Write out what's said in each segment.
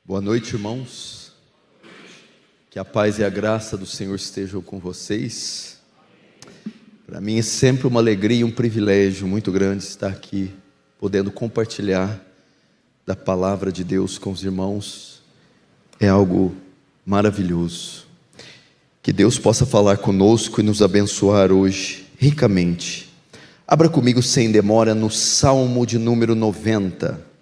Boa noite, irmãos. Que a paz e a graça do Senhor estejam com vocês. Para mim é sempre uma alegria e um privilégio muito grande estar aqui, podendo compartilhar da palavra de Deus com os irmãos. É algo maravilhoso. Que Deus possa falar conosco e nos abençoar hoje ricamente. Abra comigo sem demora no Salmo de número 90.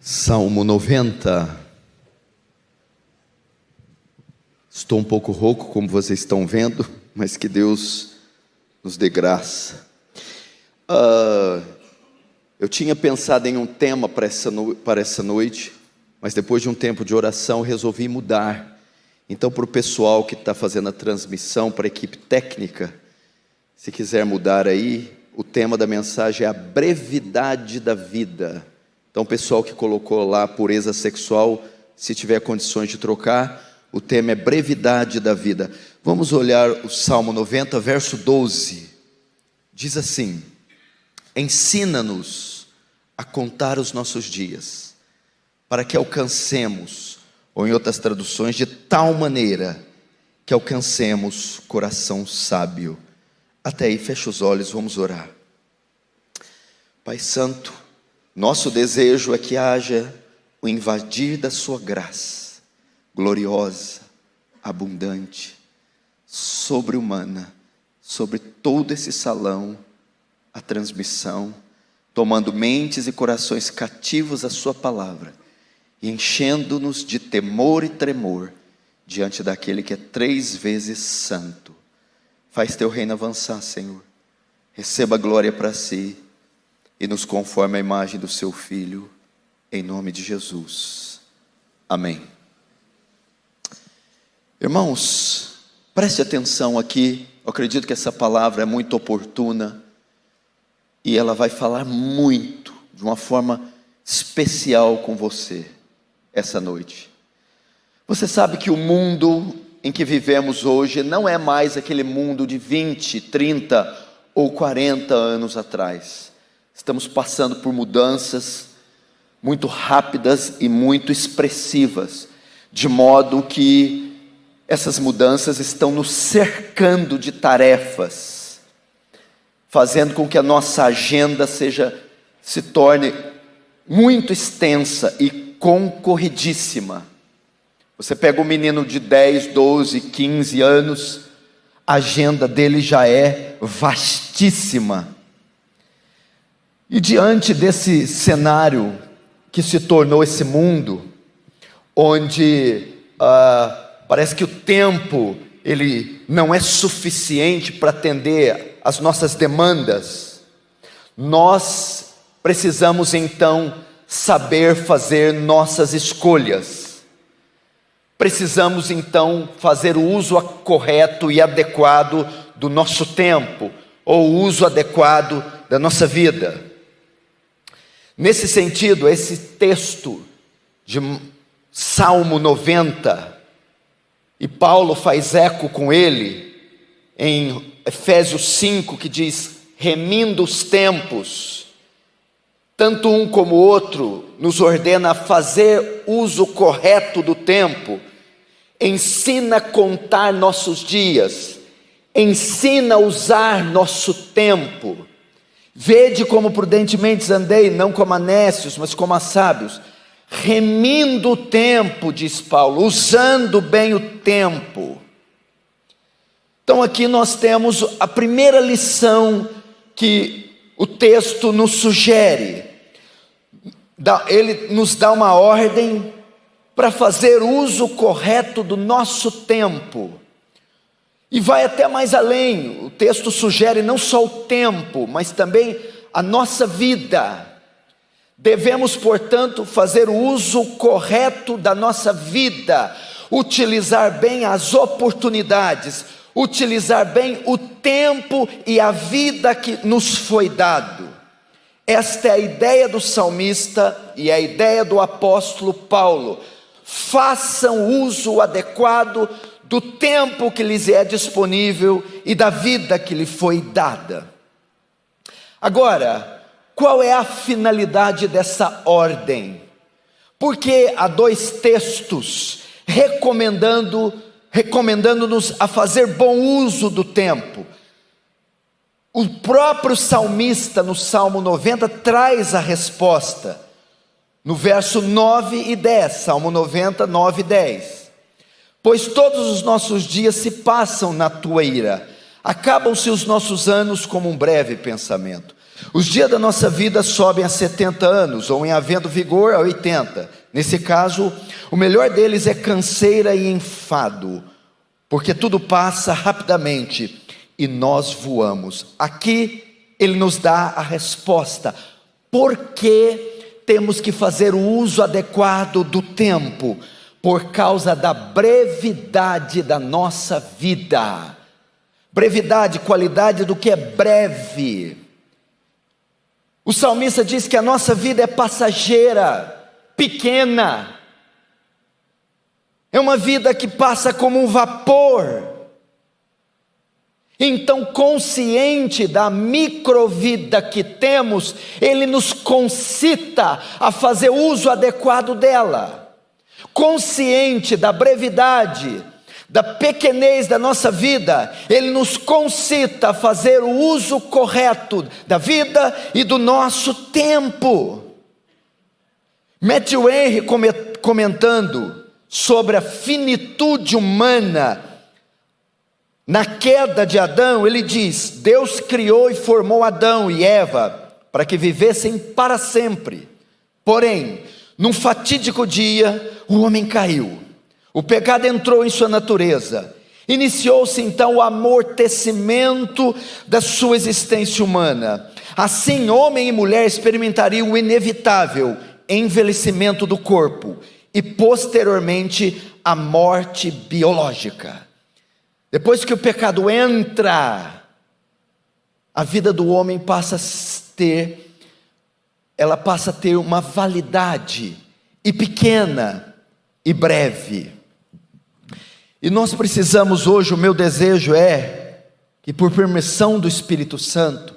Salmo 90. Estou um pouco rouco, como vocês estão vendo, mas que Deus nos dê graça. Eu tinha pensado em um tema para essa noite, mas depois de um tempo de oração resolvi mudar. Então, para o pessoal que está fazendo a transmissão, para a equipe técnica, se quiser mudar aí, o tema da mensagem é a brevidade da vida. Então, o pessoal que colocou lá pureza sexual, se tiver condições de trocar, o tema é brevidade da vida. Vamos olhar o Salmo 90, verso 12. Diz assim: ensina-nos a contar os nossos dias, para que alcancemos, ou em outras traduções, de tal maneira que alcancemos coração sábio. Até aí, fecha os olhos, vamos orar. Pai Santo, nosso desejo é que haja o invadir da sua graça, gloriosa, abundante, sobre-humana, sobre todo esse salão, a transmissão, tomando mentes e corações cativos à sua palavra, e enchendo-nos de temor e tremor, diante daquele que é 3 vezes santo. Faz teu reino avançar, Senhor, receba a glória para si, e nos conforme a imagem do seu Filho, em nome de Jesus. Amém. Irmãos, preste atenção aqui. Eu acredito que essa palavra é muito oportuna e ela vai falar muito, de uma forma especial com você essa noite. Você sabe que o mundo em que vivemos hoje não é mais aquele mundo de 20, 30 ou 40 anos atrás. Estamos passando por mudanças muito rápidas e muito expressivas, de modo que essas mudanças estão nos cercando de tarefas, fazendo com que a nossa agenda se torne muito extensa e concorridíssima. Você pega um menino de 10, 12, 15 anos, a agenda dele já é vastíssima. E diante desse cenário que se tornou esse mundo, onde parece que o tempo ele não é suficiente para atender às nossas demandas, nós precisamos então saber fazer nossas escolhas. Precisamos então fazer o uso correto e adequado do nosso tempo, ou o uso adequado da nossa vida. Nesse sentido, esse texto de Salmo 90, e Paulo faz eco com ele, em Efésios 5, que diz, remindo os tempos, tanto um como o outro, nos ordena a fazer uso correto do tempo, ensina a contar nossos dias, ensina a usar nosso tempo. Vede como prudentemente andei, não como a nécios, mas como a sábios, remindo o tempo, diz Paulo, usando bem o tempo. Então aqui nós temos a primeira lição que o texto nos sugere. Ele nos dá uma ordem para fazer uso correto do nosso tempo. E vai até mais além, o texto sugere não só o tempo, mas também a nossa vida. Devemos, portanto, fazer o uso correto da nossa vida, utilizar bem as oportunidades, utilizar bem o tempo e a vida que nos foi dado. Esta é a ideia do salmista e a ideia do apóstolo Paulo. Façam uso adequado do tempo que lhes é disponível e da vida que lhe foi dada. Agora, qual é a finalidade dessa ordem? Porque há dois textos recomendando-nos a fazer bom uso do tempo. O próprio salmista, no Salmo 90, traz a resposta, no verso 9 e 10, Salmo 90, 9 e 10. Pois todos os nossos dias se passam na tua ira, acabam-se os nossos anos como um breve pensamento. Os dias da nossa vida sobem a 70 anos, ou em havendo vigor a 80. Nesse caso, o melhor deles é canseira e enfado, porque tudo passa rapidamente e nós voamos. Aqui ele nos dá a resposta. Por que temos que fazer o uso adequado do tempo? Por causa da brevidade da nossa vida. Brevidade, qualidade do que é breve. O salmista diz que a nossa vida é passageira, pequena. É uma vida que passa como um vapor. Então, consciente da microvida que temos, ele nos concita a fazer uso adequado dela. Consciente da brevidade, da pequenez da nossa vida, ele nos concita a fazer o uso correto da vida e do nosso tempo. Matthew Henry, comentando sobre a finitude humana na queda de Adão, ele diz: Deus criou e formou Adão e Eva para que vivessem para sempre. Porém, num fatídico dia, o homem caiu. O pecado entrou em sua natureza. Iniciou-se então o amortecimento da sua existência humana. Assim, homem e mulher experimentariam o inevitável envelhecimento do corpo e posteriormente a morte biológica. Depois que o pecado entra, a vida do homem passa a ter uma validade e pequena e breve. E nós precisamos hoje, o meu desejo é que por permissão do Espírito Santo,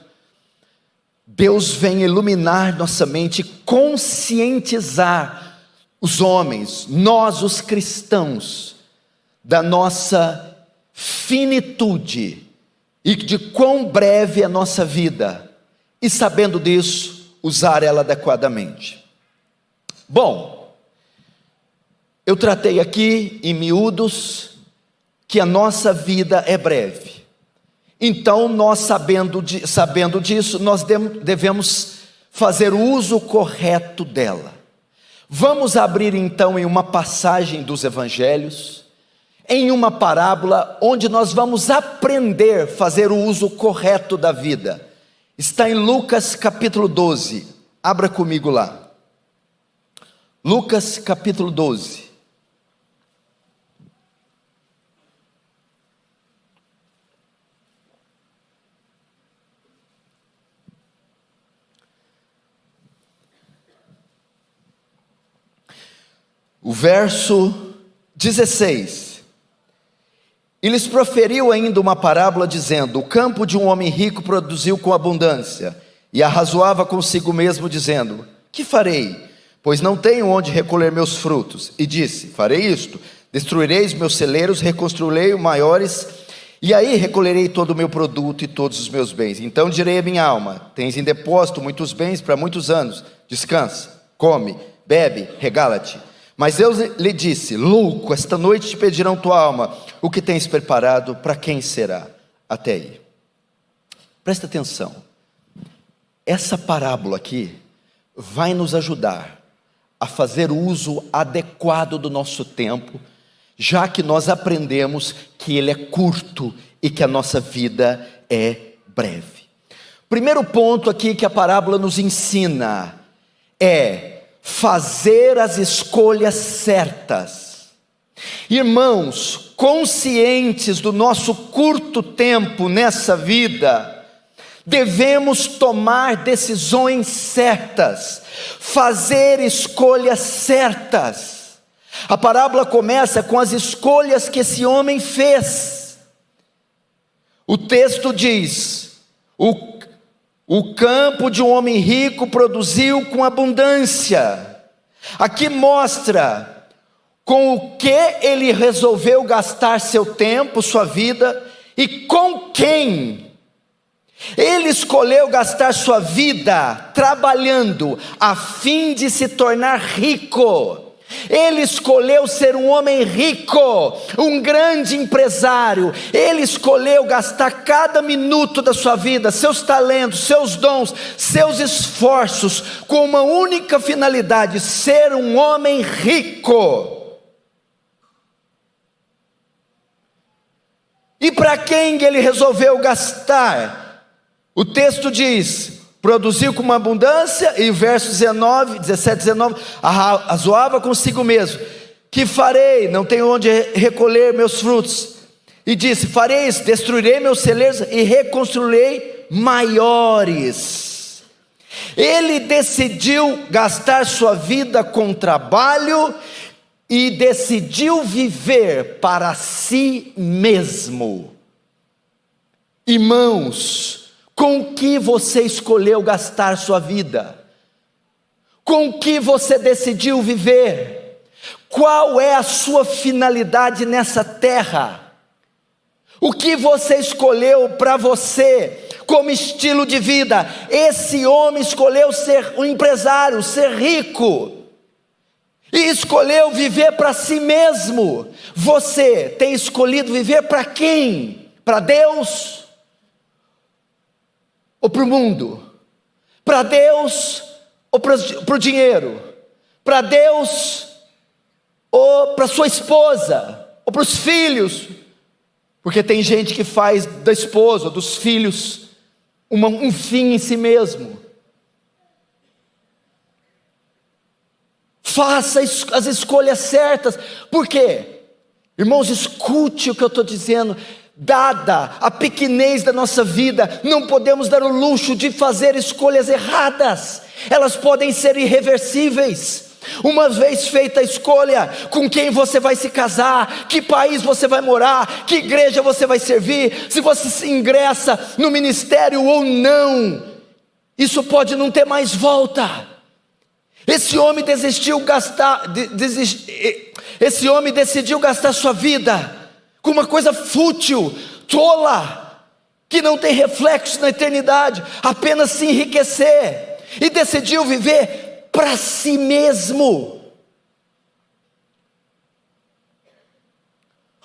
Deus venha iluminar nossa mente e conscientizar os homens, nós os cristãos, da nossa finitude e de quão breve é a nossa vida, e sabendo disso, usar ela adequadamente. Bom, eu tratei aqui em miúdos que a nossa vida é breve. Então, nós sabendo disso, nós devemos fazer o uso correto dela. Vamos abrir então em uma passagem dos Evangelhos, em uma parábola, onde nós vamos aprender a fazer o uso correto da vida. Está em Lucas capítulo 12, abra comigo lá. Lucas capítulo 12. O verso 16, e lhes proferiu ainda uma parábola dizendo: o campo de um homem rico produziu com abundância, e arrazoava consigo mesmo dizendo: que farei? Pois não tenho onde recolher meus frutos. E disse: farei isto, destruirei os meus celeiros, reconstruirei maiores, e aí recolherei todo o meu produto e todos os meus bens. Então direi à minha alma: tens em depósito muitos bens para muitos anos, descansa, come, bebe, regala-te. Mas Deus lhe disse: louco, esta noite te pedirão tua alma, o que tens preparado, para quem será? Até aí. Presta atenção, essa parábola aqui vai nos ajudar a fazer o uso adequado do nosso tempo, já que nós aprendemos que ele é curto e que a nossa vida é breve. Primeiro ponto aqui que a parábola nos ensina é fazer as escolhas certas. Irmãos, conscientes do nosso curto tempo nessa vida, devemos tomar decisões certas, fazer escolhas certas. A parábola começa com as escolhas que esse homem fez. O texto diz: o campo de um homem rico produziu com abundância. Aqui mostra com o que ele resolveu gastar seu tempo, sua vida, e com quem. Ele escolheu gastar sua vida trabalhando a fim de se tornar rico. Ele escolheu ser um homem rico, um grande empresário. Ele escolheu gastar cada minuto da sua vida, seus talentos, seus dons, seus esforços, com uma única finalidade: ser um homem rico. E para quem ele resolveu gastar? O texto diz: produziu com uma abundância, e o verso 17, 19, arrazoava consigo mesmo: que farei? Não tenho onde recolher meus frutos. E disse: farei isso, destruirei meus celeiros e reconstruirei maiores. Ele decidiu gastar sua vida com trabalho e decidiu viver para si mesmo. Irmãos, com que você escolheu gastar sua vida? Com que você decidiu viver? Qual é a sua finalidade nessa terra? O que você escolheu para você como estilo de vida? Esse homem escolheu ser um empresário, ser rico, e escolheu viver para si mesmo. Você tem escolhido viver para quem? Para Deus? Ou para o mundo? Para Deus ou para o dinheiro? Para Deus ou para sua esposa? Ou para os filhos? Porque tem gente que faz da esposa, dos filhos, um fim em si mesmo. Faça as escolhas certas. Por quê? Irmãos, escute o que eu estou dizendo. Dada a pequenez da nossa vida, não podemos dar o luxo de fazer escolhas erradas. Elas podem ser irreversíveis. Uma vez feita a escolha, com quem você vai se casar, que país você vai morar, que igreja você vai servir, se você se ingressa no ministério ou não, isso pode não ter mais volta. Esse homem decidiu gastar sua vida com uma coisa fútil, tola, que não tem reflexo na eternidade, apenas se enriquecer, e decidiu viver para si mesmo.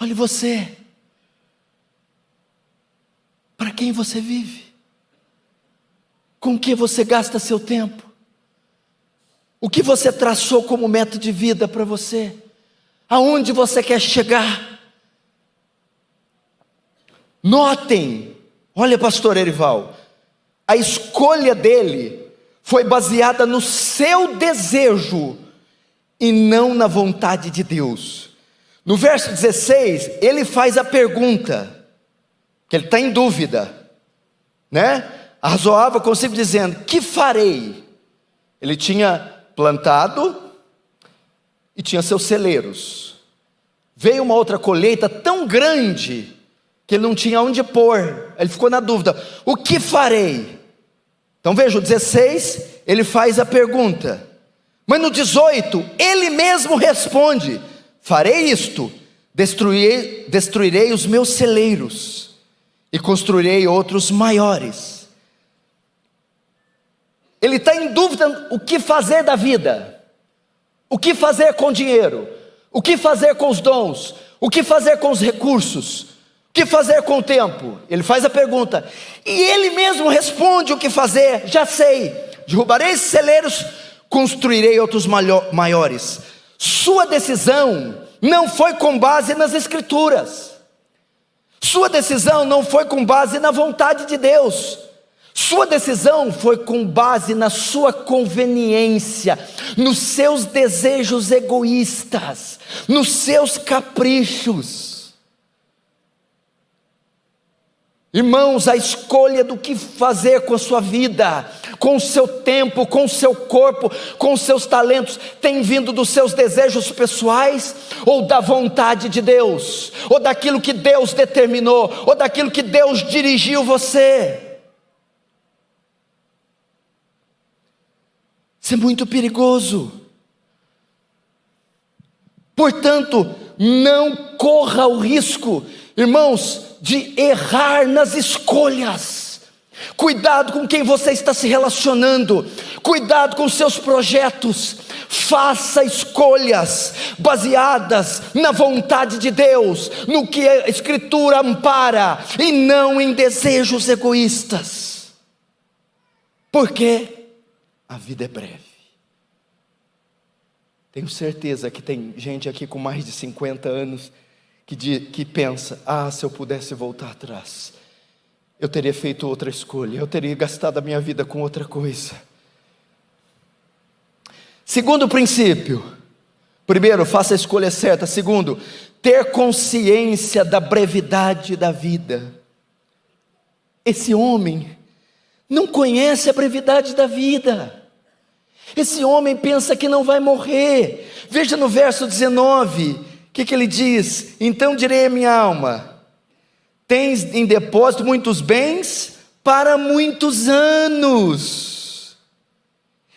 Olhe você, para quem você vive? Com que você gasta seu tempo? O que você traçou como meta de vida para você? Aonde você quer chegar? Notem, olha, pastor Erival, a escolha dele foi baseada no seu desejo e não na vontade de Deus. No verso 16, ele faz a pergunta, que ele está em dúvida, né? Arrazoava consigo dizendo: que farei? Ele tinha plantado e tinha seus celeiros. Veio uma outra colheita tão grande que ele não tinha onde pôr. Ele ficou na dúvida: o que farei? Então veja, o 16, ele faz a pergunta. Mas no 18, ele mesmo responde: farei isto, destruirei os meus celeiros e construirei outros maiores. Ele está em dúvida o que fazer da vida, o que fazer com o dinheiro, o que fazer com os dons, o que fazer com os recursos, o que fazer com o tempo. Ele faz a pergunta, e ele mesmo responde o que fazer: já sei, derrubarei esses celeiros, construirei outros maiores. Sua decisão não foi com base nas escrituras, sua decisão não foi com base na vontade de Deus. Sua decisão foi com base na sua conveniência, nos seus desejos egoístas, nos seus caprichos. Irmãos, a escolha do que fazer com a sua vida, com o seu tempo, com o seu corpo, com os seus talentos, tem vindo dos seus desejos pessoais, ou da vontade de Deus, ou daquilo que Deus determinou, ou daquilo que Deus dirigiu você? Isso é muito perigoso. Portanto, não corra o risco, irmãos, de errar nas escolhas. Cuidado com quem você está se relacionando, cuidado com seus projetos. Faça escolhas baseadas na vontade de Deus, no que a Escritura ampara, e não em desejos egoístas, porque a vida é breve. Tenho certeza que tem gente aqui com mais de 50 anos que pensa: se eu pudesse voltar atrás, eu teria feito outra escolha, eu teria gastado a minha vida com outra coisa. Segundo princípio: primeiro, faça a escolha certa. Segundo, ter consciência da brevidade da vida. Esse homem não conhece a brevidade da vida. Esse homem pensa que não vai morrer. Veja no verso 19, o que ele diz? Então direi à minha alma: tens em depósito muitos bens para muitos anos.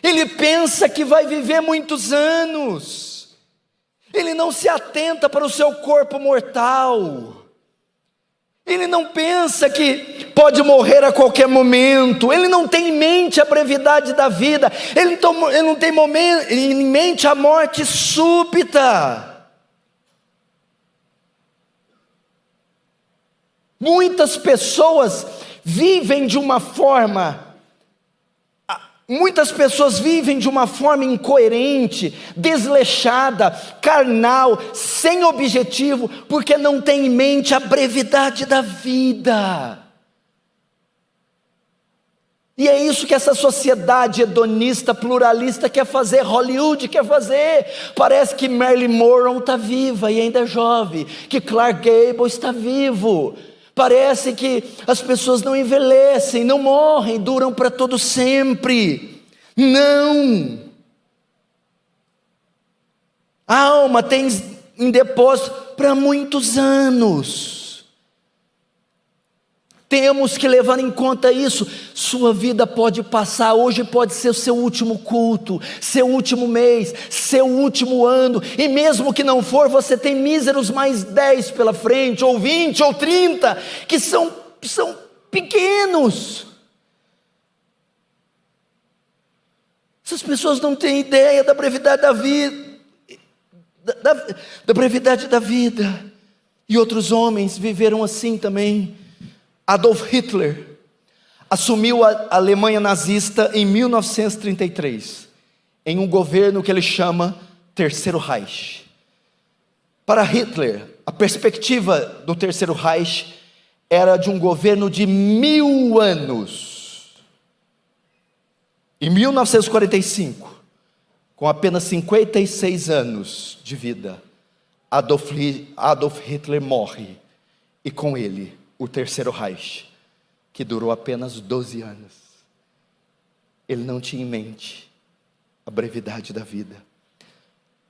Ele pensa que vai viver muitos anos. Ele não se atenta para o seu corpo mortal. Ele não pensa que pode morrer a qualquer momento. Ele não tem em mente a brevidade da vida. Ele não tem em mente a morte súbita. Muitas pessoas vivem de uma forma incoerente, desleixada, carnal, sem objetivo, porque não tem em mente a brevidade da vida. E é isso que essa sociedade hedonista, pluralista quer fazer, Hollywood quer fazer. Parece que Marilyn Monroe está viva e ainda é jovem, que Clark Gable está vivo. Parece que as pessoas não envelhecem, não morrem, duram para todo sempre. Não. A alma tem em depósito para muitos anos. Temos que levar em conta isso. Sua vida pode passar, hoje pode ser o seu último culto, seu último mês, seu último ano, e mesmo que não for, você tem míseros mais 10 pela frente, ou 20, ou 30, que são pequenos. Essas pessoas não têm ideia da brevidade da vida, da brevidade da vida, e outros homens viveram assim também. Adolf Hitler assumiu a Alemanha nazista em 1933, em um governo que ele chama Terceiro Reich. Para Hitler, a perspectiva do Terceiro Reich era de um governo de 1000 anos. Em 1945, com apenas 56 anos de vida, Adolf Hitler morre, e com ele o Terceiro Reich, que durou apenas 12 anos. Ele não tinha em mente a brevidade da vida.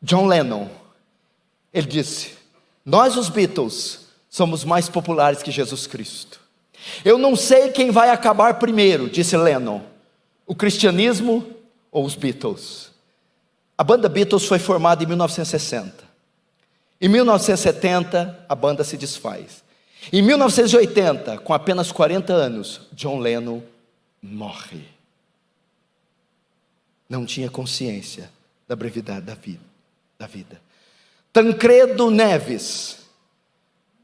John Lennon, ele disse: nós os Beatles somos mais populares que Jesus Cristo. Eu não sei quem vai acabar primeiro, disse Lennon, o cristianismo ou os Beatles. A banda Beatles foi formada em 1960. Em 1970, a banda se desfaz. Em 1980, com apenas 40 anos, John Lennon morre. Não tinha consciência da brevidade da vida. Tancredo Neves,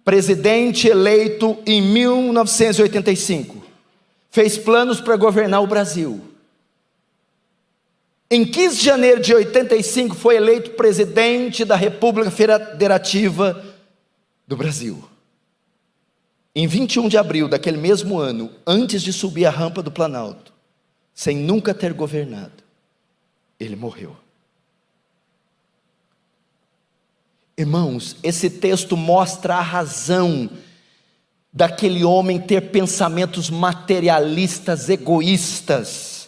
presidente eleito em 1985, fez planos para governar o Brasil. Em 15 de janeiro de 85, foi eleito presidente da República Federativa do Brasil. Em 21 de abril daquele mesmo ano, antes de subir a rampa do Planalto, sem nunca ter governado, ele morreu. Irmãos, esse texto mostra a razão daquele homem ter pensamentos materialistas, egoístas,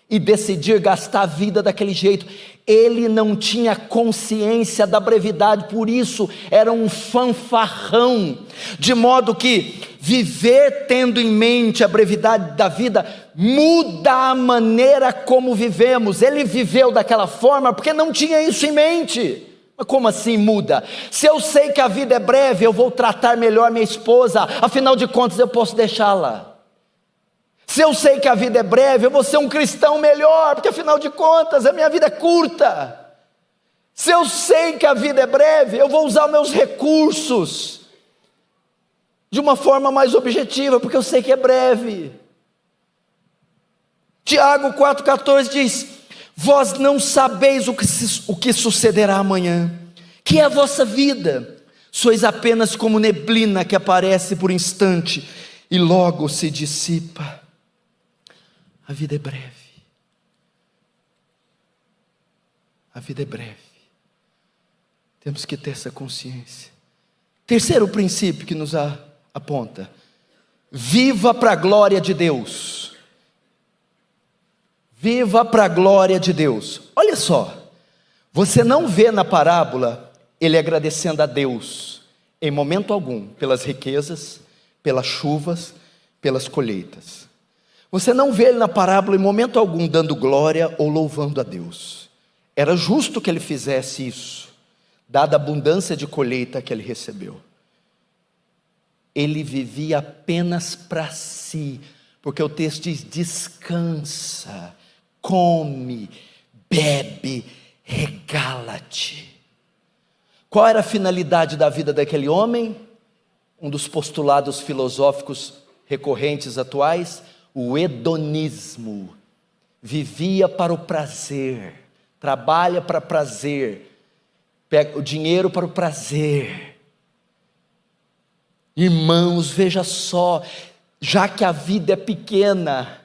e decidir gastar a vida daquele jeito. Ele não tinha consciência da brevidade, por isso era um fanfarrão, de modo que viver tendo em mente a brevidade da vida muda a maneira como vivemos. Ele viveu daquela forma porque não tinha isso em mente. Mas como assim muda? Se eu sei que a vida é breve, eu vou tratar melhor minha esposa, afinal de contas eu posso deixá-la. Se eu sei que a vida é breve, eu vou ser um cristão melhor, porque afinal de contas a minha vida é curta. Se eu sei que a vida é breve, eu vou usar meus recursos de uma forma mais objetiva, porque eu sei que é breve. Tiago 4,14 diz: vós não sabeis o que sucederá amanhã, que é a vossa vida, sois apenas como neblina que aparece por instante e logo se dissipa. A vida é breve. A vida é breve. Temos que ter essa consciência. Terceiro princípio que nos aponta: viva para a glória de Deus. Viva para a glória de Deus. Olha só, você não vê na parábola ele agradecendo a Deus em momento algum pelas riquezas, pelas chuvas, pelas colheitas. Você não vê ele na parábola em momento algum dando glória ou louvando a Deus. Era justo que ele fizesse isso, dada a abundância de colheita que ele recebeu. Ele vivia apenas para si, porque o texto diz: descansa, come, bebe, regala-te. Qual era a finalidade da vida daquele homem? Um dos postulados filosóficos recorrentes atuais: o hedonismo. Vivia para o prazer, trabalha para prazer, pega o dinheiro para o prazer. Irmãos, veja só, já que a vida é pequena,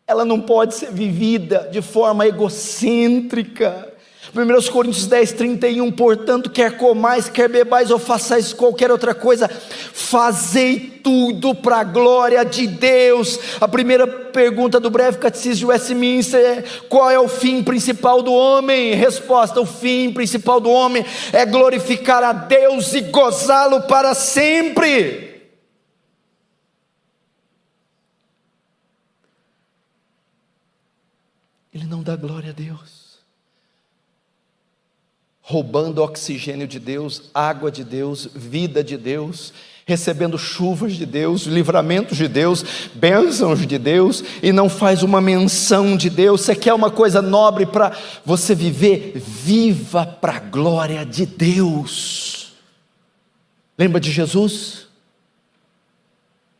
ela não pode ser vivida de forma egocêntrica. 1 Coríntios 10:31, portanto, quer comais, quer bebais ou façais qualquer outra coisa, fazei tudo para a glória de Deus. A primeira pergunta do breve catecismo de Westminster é: qual é o fim principal do homem? Resposta: o fim principal do homem é glorificar a Deus e gozá-lo para sempre. Ele não dá glória a Deus roubando oxigênio de Deus, água de Deus, vida de Deus, recebendo chuvas de Deus, livramentos de Deus, bênçãos de Deus, e não faz uma menção de Deus. Você quer uma coisa nobre para você viver? Viva para a glória de Deus. Lembra de Jesus?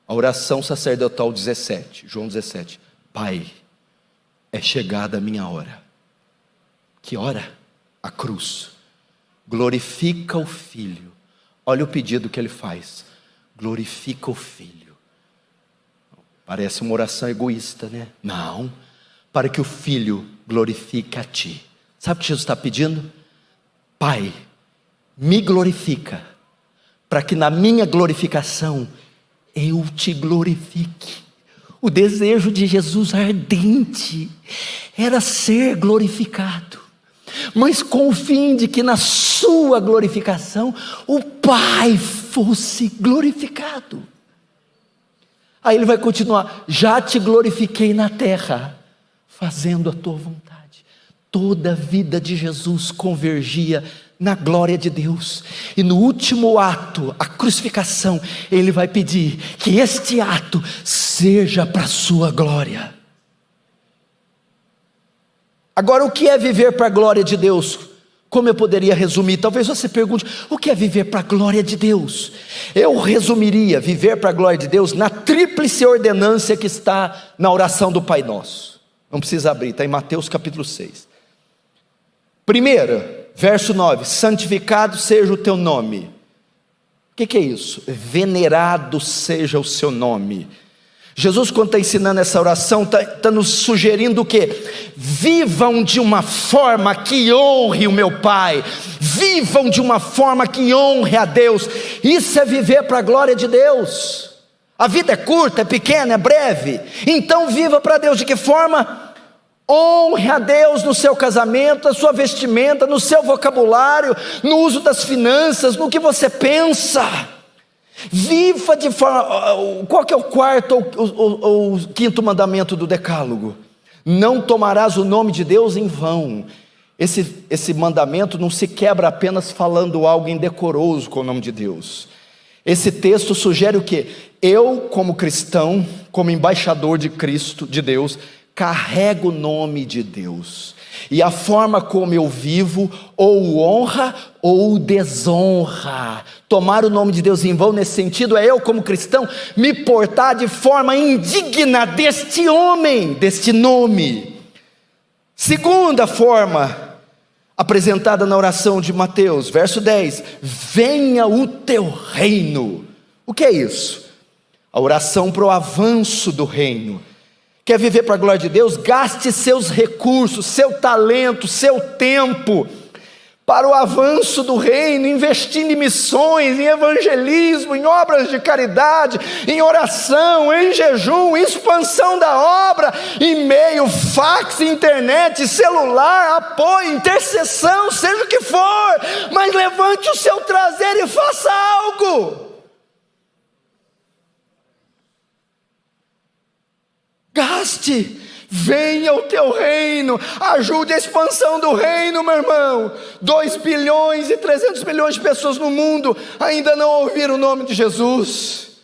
A oração sacerdotal 17, João 17: Pai, é chegada a minha hora. Que hora? A cruz. Glorifica o Filho. Olha o pedido que ele faz: glorifica o Filho. Parece uma oração egoísta, né? Não, para que o Filho glorifique a ti. Sabe o que Jesus está pedindo? Pai, me glorifica, para que na minha glorificação eu te glorifique. O desejo de Jesus ardente era ser glorificado, mas com o fim de que na sua glorificação o Pai fosse glorificado. Aí ele vai continuar: já te glorifiquei na terra, fazendo a tua vontade. Toda a vida de Jesus convergia na glória de Deus, e no último ato, a crucificação, ele vai pedir que este ato seja para a sua glória. Agora, o que é viver para a glória de Deus? Como eu poderia resumir? Talvez você pergunte: o que é viver para a glória de Deus? Eu resumiria viver para a glória de Deus na tríplice ordenância que está na oração do Pai Nosso. Não precisa abrir, está em Mateus capítulo 6. Primeira, verso 9: santificado seja o teu nome. O que é isso? Venerado seja o seu nome. Jesus, quando está ensinando essa oração, está nos sugerindo o quê? Vivam de uma forma que honre o meu Pai, vivam de uma forma que honre a Deus. Isso é viver para a glória de Deus. A vida é curta, é pequena, é breve. Então viva para Deus. De que forma? Honre a Deus no seu casamento, na sua vestimenta, no seu vocabulário, no uso das finanças, no que você pensa. Viva de forma... Qual que é o quarto ou o quinto mandamento do decálogo? Não tomarás o nome de Deus em vão. Esse mandamento não se quebra apenas falando algo indecoroso com o nome de Deus. Esse texto sugere o quê? Eu, como cristão, como embaixador de Cristo, de Deus, carrego o nome de Deus. E a forma como eu vivo, ou honra ou desonra. Tomar o nome de Deus em vão nesse sentido é eu, como cristão, me portar de forma indigna deste homem, deste nome. Segunda forma apresentada na oração de Mateus, verso 10: venha o teu reino. O que é isso? A oração para o avanço do reino. Quer viver para a glória de Deus? Gaste seus recursos, seu talento, seu tempo para o avanço do reino, investindo em missões, em evangelismo, em obras de caridade, em oração, em jejum, em expansão da obra, e-mail, fax, internet, celular, apoio, intercessão, seja o que for, mas levante o seu traseiro e faça algo. Gaste, venha o teu reino, ajude a expansão do reino, meu irmão. 2 bilhões e 300 milhões de pessoas no mundo ainda não ouviram o nome de Jesus.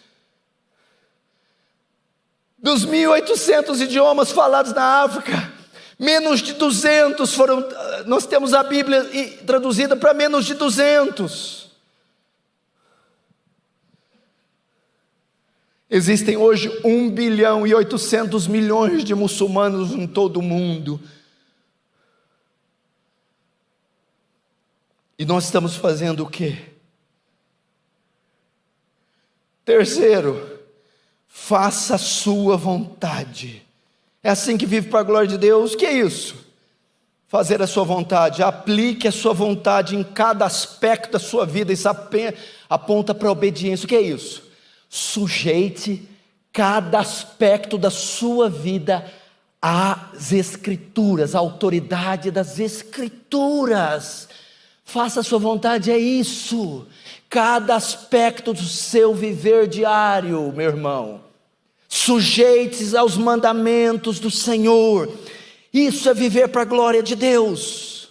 Dos 1.800 idiomas falados na África, menos de 200 foram, nós temos a Bíblia traduzida para menos de 200. Existem hoje 1 bilhão e 800 milhões de muçulmanos em todo o mundo. E nós estamos fazendo o quê? Terceiro, faça a sua vontade. É assim que vive para a glória de Deus. O que é isso? Fazer a sua vontade. Aplique a sua vontade em cada aspecto da sua vida. Isso aponta para a obediência. O que é isso? Sujeite cada aspecto da sua vida às Escrituras, à autoridade das Escrituras. Faça a sua vontade, é isso. Cada aspecto do seu viver diário, meu irmão. Sujeite-se aos mandamentos do Senhor. Isso é viver para a glória de Deus.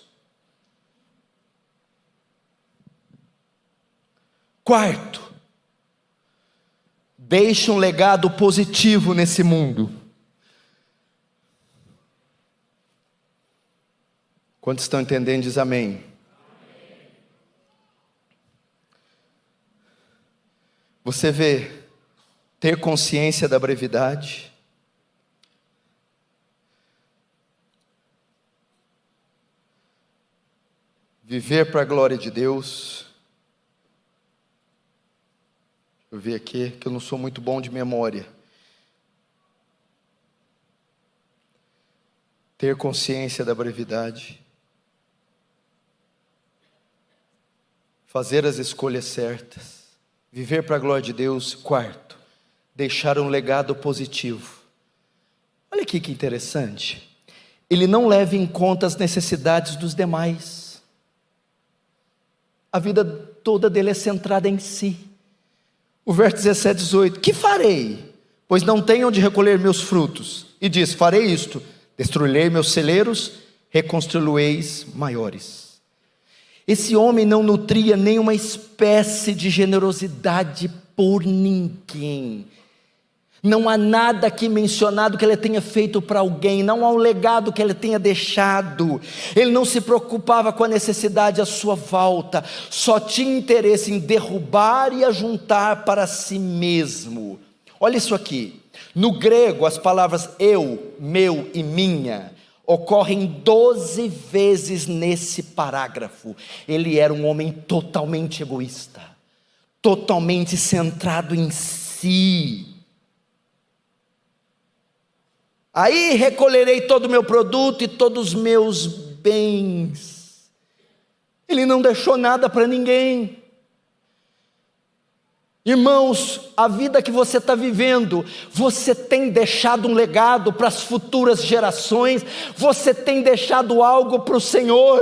Quarto, deixe um legado positivo nesse mundo. Quantos estão entendendo, diz amém. Você vê, ter consciência da brevidade, viver para a glória de Deus. Eu vi aqui que eu não sou muito bom de memória. Ter consciência da brevidade. Fazer as escolhas certas. Viver para a glória de Deus. Quarto, deixar um legado positivo. Olha aqui que interessante. Ele não leva em conta as necessidades dos demais. A vida toda dele é centrada em si. O verso 17, 18, que farei? Pois não tenho onde recolher meus frutos. E diz, farei isto, destruirei meus celeiros, reconstruí-los maiores. Esse homem não nutria nenhuma espécie de generosidade por ninguém. Não há nada aqui mencionado que ele tenha feito para alguém, não há um legado que ele tenha deixado. Ele não se preocupava com a necessidade à sua volta, só tinha interesse em derrubar e ajuntar para si mesmo. Olha isso aqui, no grego as palavras eu, meu e minha ocorrem 12 vezes nesse parágrafo. Ele era um homem totalmente egoísta, totalmente centrado em si. Aí recolherei todo o meu produto e todos os meus bens. Ele não deixou nada para ninguém. Irmãos, a vida que você está vivendo, você tem deixado um legado para as futuras gerações, você tem deixado algo para o Senhor.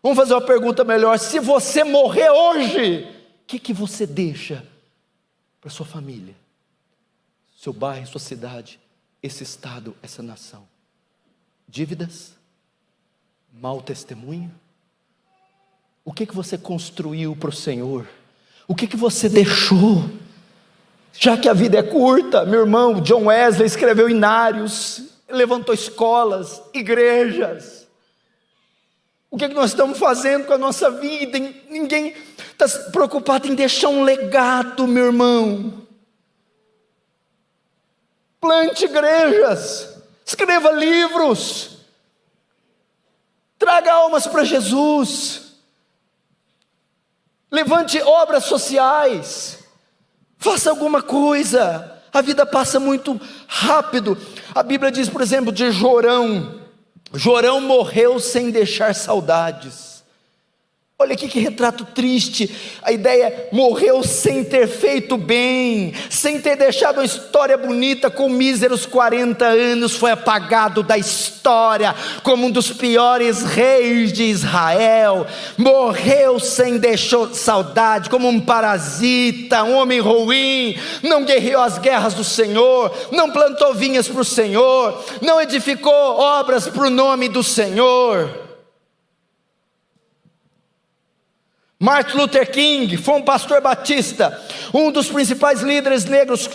Vamos fazer uma pergunta melhor: se você morrer hoje, o que você deixa para sua família, seu bairro, sua cidade, esse estado, essa nação? Dívidas? Mau testemunho? O que você construiu para o Senhor? O que você deixou? Já que a vida é curta, meu irmão, John Wesley escreveu hinários, levantou escolas, igrejas. O que nós estamos fazendo com a nossa vida? Ninguém está preocupado em deixar um legado, meu irmão. Plante igrejas, escreva livros, traga almas para Jesus. Levante obras sociais, faça alguma coisa. A vida passa muito rápido. A Bíblia diz, por exemplo, de Jorão. Jorão morreu sem deixar saudades. Olha aqui que retrato triste. A ideia é: morreu sem ter feito bem, sem ter deixado uma história bonita. Com míseros 40 anos foi apagado da história como um dos piores reis de Israel. Morreu sem deixar saudade, como um parasita, um homem ruim. Não guerreou as guerras do Senhor, não plantou vinhas para o Senhor, não edificou obras para o nome do Senhor. Martin Luther King foi um pastor batista, um dos principais líderes negros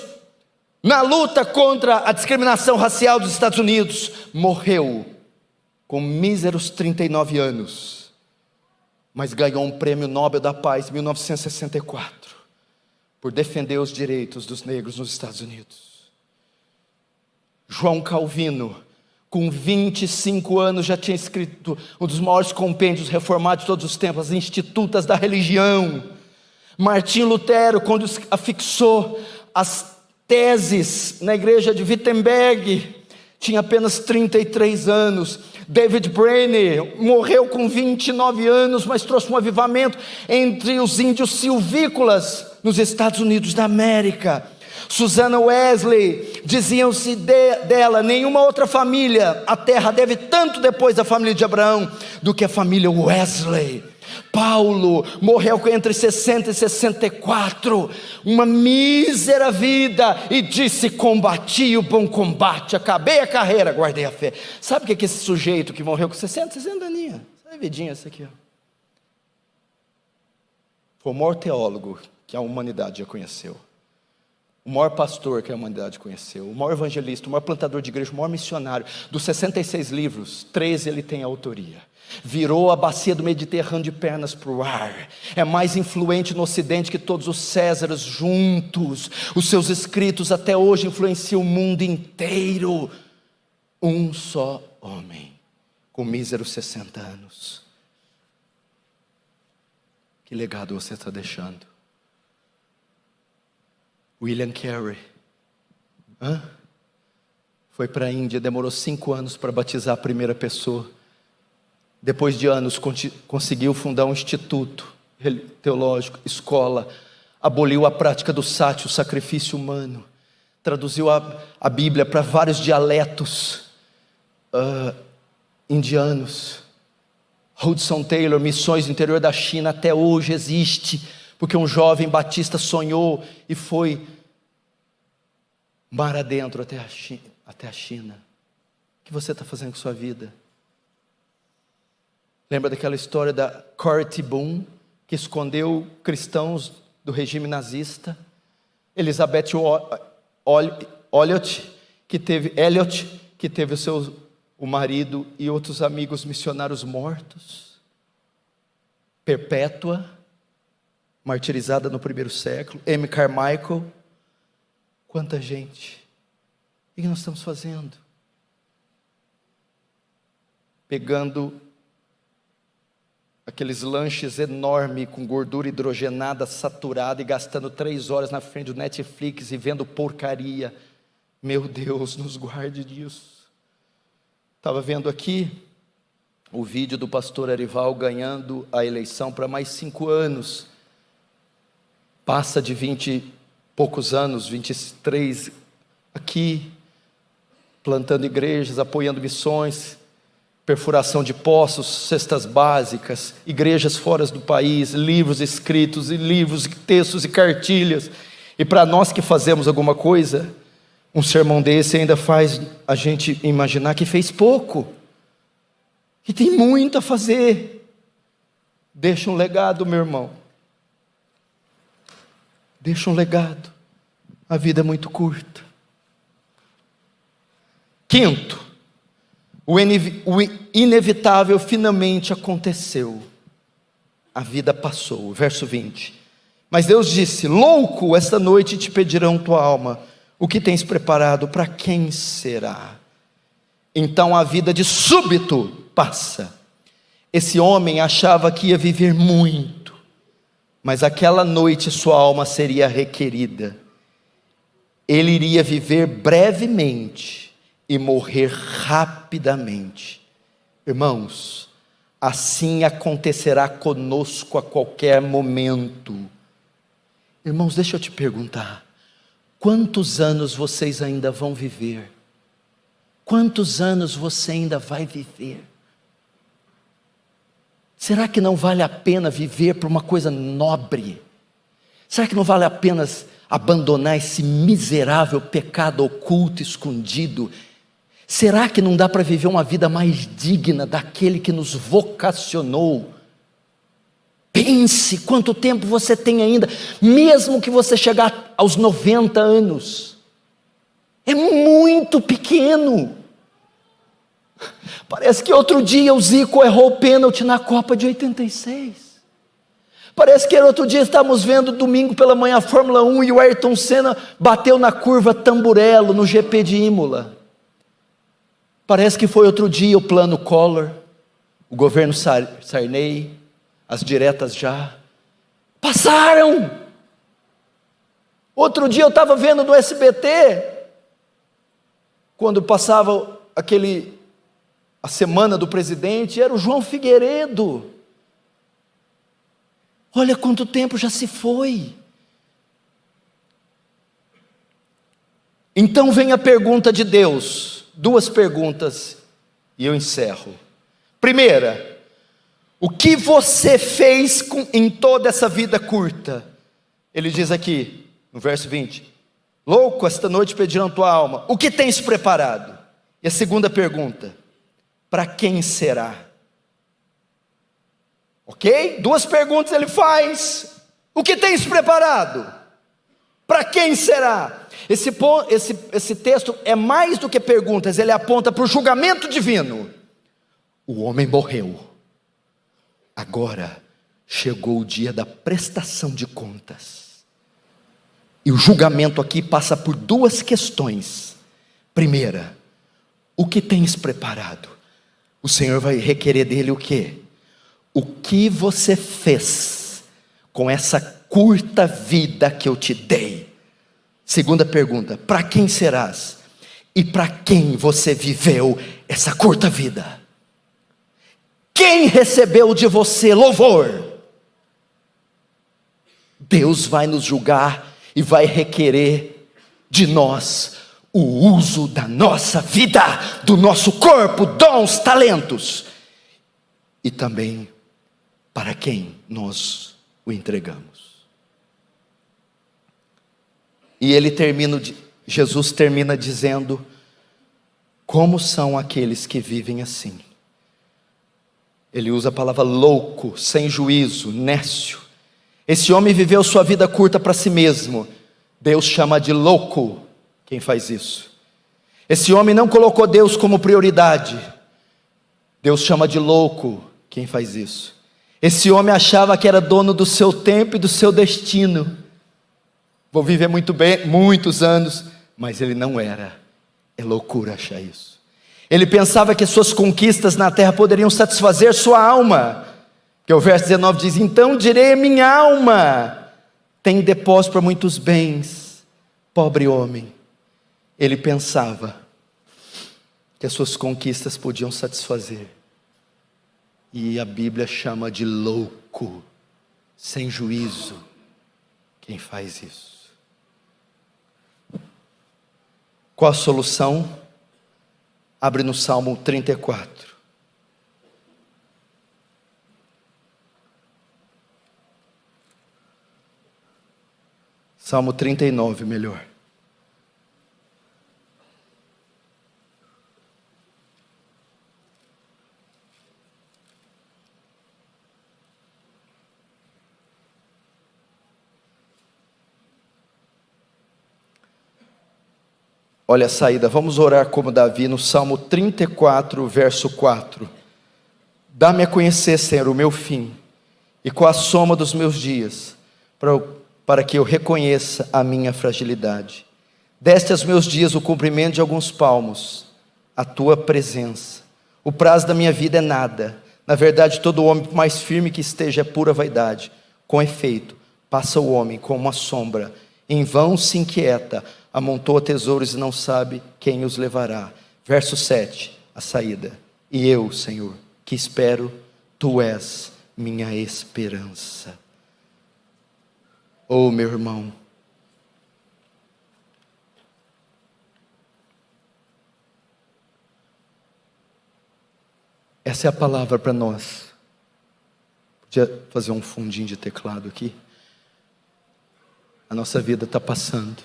na luta contra a discriminação racial dos Estados Unidos. Morreu com míseros 39 anos, mas ganhou um prêmio Nobel da Paz em 1964, por defender os direitos dos negros nos Estados Unidos. João Calvino, com 25 anos, já tinha escrito um dos maiores compêndios reformados de todos os tempos, as Institutas da Religião. Martim Lutero, quando afixou as teses na igreja de Wittenberg, tinha apenas 33 anos. David Brainerd morreu com 29 anos, mas trouxe um avivamento entre os índios silvícolas nos Estados Unidos da América. Susanna Wesley, diziam-se dela: nenhuma outra família, a terra deve tanto depois da família de Abraão, do que a família Wesley. Paulo morreu entre 60 e 64, uma mísera vida, e disse: combati o bom combate, acabei a carreira, guardei a fé. Sabe o que é esse sujeito que morreu com 60 aninhos? Sabe, vidinha essa aqui, ó. Foi o maior teólogo que a humanidade já conheceu, o maior pastor que a humanidade conheceu, o maior evangelista, o maior plantador de igreja, o maior missionário. Dos 66 livros, 13 ele tem autoria. Virou a bacia do Mediterrâneo de pernas para o ar. É mais influente no Ocidente que todos os Césares juntos. Os seus escritos até hoje influenciam o mundo inteiro. Um só homem, com míseros 60 anos. Que legado você está deixando? William Carey foi para a Índia, demorou 5 anos para batizar a primeira pessoa. Depois de anos conseguiu fundar um instituto teológico, escola, aboliu a prática do sati, o sacrifício humano, traduziu a Bíblia para vários dialetos indianos. Hudson Taylor, missões no interior da China, até hoje existe, porque um jovem batista sonhou e foi mar adentro até a China. O que você está fazendo com sua vida? Lembra daquela história da Corrie ten Boom, que escondeu cristãos do regime nazista? Elizabeth Elliot, que teve o marido e outros amigos missionários mortos. Perpétua, martirizada no primeiro século. Amy Carmichael. Quanta gente. O que nós estamos fazendo? Pegando aqueles lanches enormes com gordura hidrogenada, saturada, e gastando 3 horas na frente do Netflix e vendo porcaria. Meu Deus, nos guarde disso. Estava vendo aqui o vídeo do pastor Arival ganhando a eleição para mais 5 anos. passa de 20 e poucos anos, 23, aqui, plantando igrejas, apoiando missões, perfuração de poços, cestas básicas, igrejas fora do país, livros escritos, e livros, e textos e cartilhas. E para nós que fazemos alguma coisa, um sermão desse ainda faz a gente imaginar que fez pouco, que tem muito a fazer. Deixa um legado, meu irmão. Deixa um legado. A vida é muito curta. Quinto, o inevitável finalmente aconteceu. A vida passou. Verso 20. Mas Deus disse: louco, esta noite te pedirão tua alma. O que tens preparado, para quem será? Então a vida de súbito passa. Esse homem achava que ia viver muito, mas aquela noite sua alma seria requerida. Ele iria viver brevemente e morrer rapidamente. Irmãos, assim acontecerá conosco a qualquer momento. Irmãos, deixa eu te perguntar: quantos anos vocês ainda vão viver? Quantos anos você ainda vai viver? Será que não vale a pena viver por uma coisa nobre? Será que não vale a pena abandonar esse miserável pecado oculto, escondido? Será que não dá para viver uma vida mais digna daquele que nos vocacionou? Pense quanto tempo você tem ainda, mesmo que você chegar aos 90 anos. É muito pequeno. Parece que outro dia o Zico errou o pênalti na Copa de 86. Parece que outro dia estávamos vendo domingo pela manhã a Fórmula 1 e o Ayrton Senna bateu na curva Tamburello no GP de Imola. Parece que foi outro dia o plano Collor, o governo Sarney, as diretas já passaram. Outro dia eu estava vendo no SBT, quando passava a semana do presidente, era o João Figueiredo. Olha quanto tempo já se foi. Então vem a pergunta de Deus, 2 perguntas e eu encerro. Primeira: o que você fez em toda essa vida curta? Ele diz aqui, no verso 20: louco, esta noite pedirão tua alma. O que tens preparado? E a segunda pergunta: para quem será? Ok? 2 perguntas ele faz. O que tens preparado? Para quem será? Esse texto é mais do que perguntas, ele aponta para o julgamento divino. O homem morreu. Agora chegou o dia da prestação de contas. E o julgamento aqui passa por 2 questões. Primeira: o que tens preparado? O Senhor vai requerer dele o quê? O que você fez com essa curta vida que eu te dei? Segunda pergunta: para quem serás? E para quem você viveu essa curta vida? Quem recebeu de você louvor? Deus vai nos julgar e vai requerer de nós o uso da nossa vida, do nosso corpo, dons, talentos, e também para quem nós o entregamos. E Jesus termina dizendo: como são aqueles que vivem assim? Ele usa a palavra louco, sem juízo, nécio. Esse homem viveu sua vida curta para si mesmo. Deus chama de louco quem faz isso. Esse homem não colocou Deus como prioridade. Deus chama de louco quem faz isso. Esse homem achava que era dono do seu tempo e do seu destino. Vou viver muito bem, muitos anos, mas ele não era. É loucura achar isso. Ele pensava que suas conquistas na terra poderiam satisfazer sua alma. Que o verso 19 diz: então direi a minha alma, tem depósito para muitos bens. Pobre homem. Ele pensava que as suas conquistas podiam satisfazer. E a Bíblia chama de louco, sem juízo, quem faz isso. Qual a solução? Abre no Salmo 34. Salmo 39, melhor. Olha a saída, vamos orar como Davi no Salmo 34, verso 4. Dá-me a conhecer, Senhor, o meu fim, e qual a soma dos meus dias, para que eu reconheça a minha fragilidade. Deste aos meus dias o cumprimento de alguns palmos, a tua presença. O prazo da minha vida é nada. Na verdade, todo homem, por mais firme que esteja, é pura vaidade. Com efeito, passa o homem como uma sombra, em vão se inquieta, amontoa tesouros e não sabe quem os levará. Verso 7, a saída. E eu, Senhor, que espero, tu és minha esperança. Oh, meu irmão, essa é a palavra para nós. Podia fazer um fundinho de teclado aqui? A nossa vida está passando.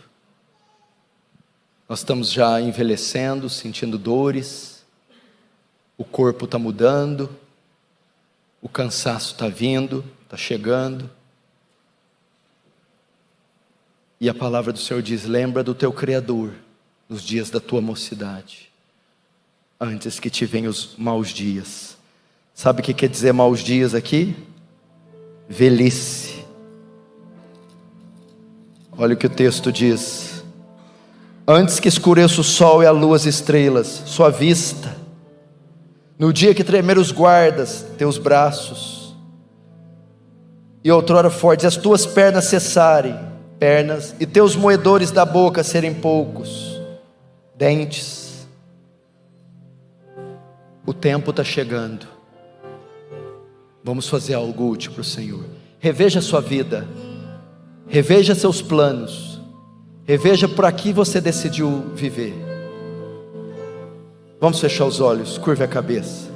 Nós estamos já envelhecendo, sentindo dores. O corpo está mudando. O cansaço está vindo, está chegando. E a palavra do Senhor diz: lembra do teu Criador nos dias da tua mocidade, antes que te venham os maus dias. Sabe o que quer dizer maus dias aqui? Velhice. Olha o que o texto diz: antes que escureça o sol e a lua as estrelas, sua vista, no dia que tremer os guardas, teus braços, e outrora fortes, as tuas pernas cessarem, e teus moedores da boca serem poucos, dentes. O tempo está chegando. Vamos fazer algo útil para o Senhor. Reveja a sua vida, reveja seus planos, reveja para que você decidiu viver. Vamos fechar os olhos, curva a cabeça.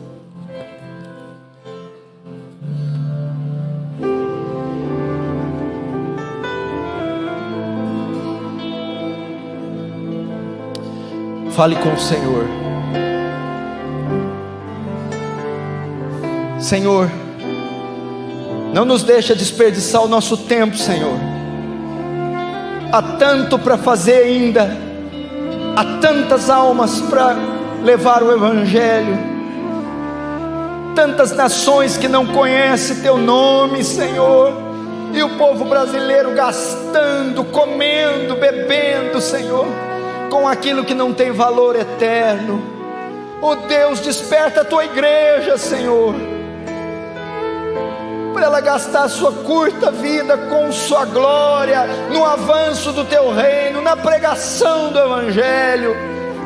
Fale com o Senhor. Senhor, não nos deixa desperdiçar o nosso tempo, Senhor. Há tanto para fazer ainda, há tantas almas para levar o Evangelho, tantas nações que não conhecem Teu nome, Senhor, e o povo brasileiro gastando, comendo, bebendo, Senhor, com aquilo que não tem valor eterno. Oh Deus, desperta a Tua igreja, Senhor, para ela gastar a sua curta vida com sua glória, no avanço do Teu reino, na pregação do Evangelho,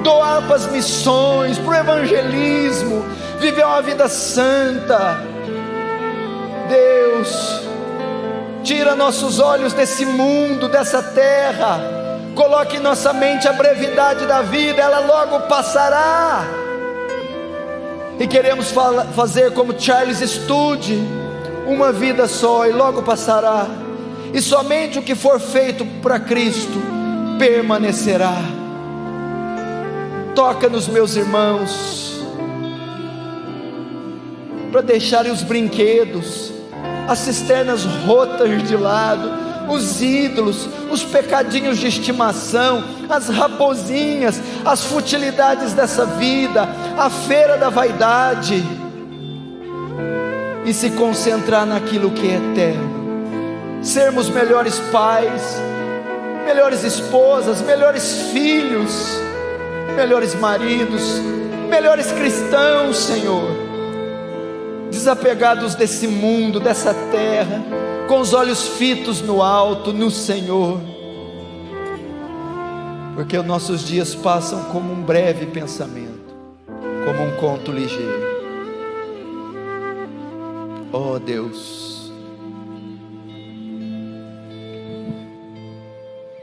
doar para as missões, para o evangelismo, viver uma vida santa. Deus, tira nossos olhos desse mundo, dessa terra, coloque em nossa mente a brevidade da vida, ela logo passará. E queremos fazer como Charles Studi, uma vida só e logo passará, e somente o que for feito para Cristo permanecerá. Toca nos meus irmãos, para deixarem os brinquedos, as cisternas rotas de lado, os ídolos, os pecadinhos de estimação, as raposinhas, as futilidades dessa vida, a feira da vaidade, e se concentrar naquilo que é eterno. Sermos melhores pais, melhores esposas, melhores filhos, melhores maridos, melhores cristãos, Senhor, desapegados desse mundo, dessa terra, com os olhos fitos no alto, no Senhor, porque os nossos dias passam como um breve pensamento, como um conto ligeiro. Oh Deus,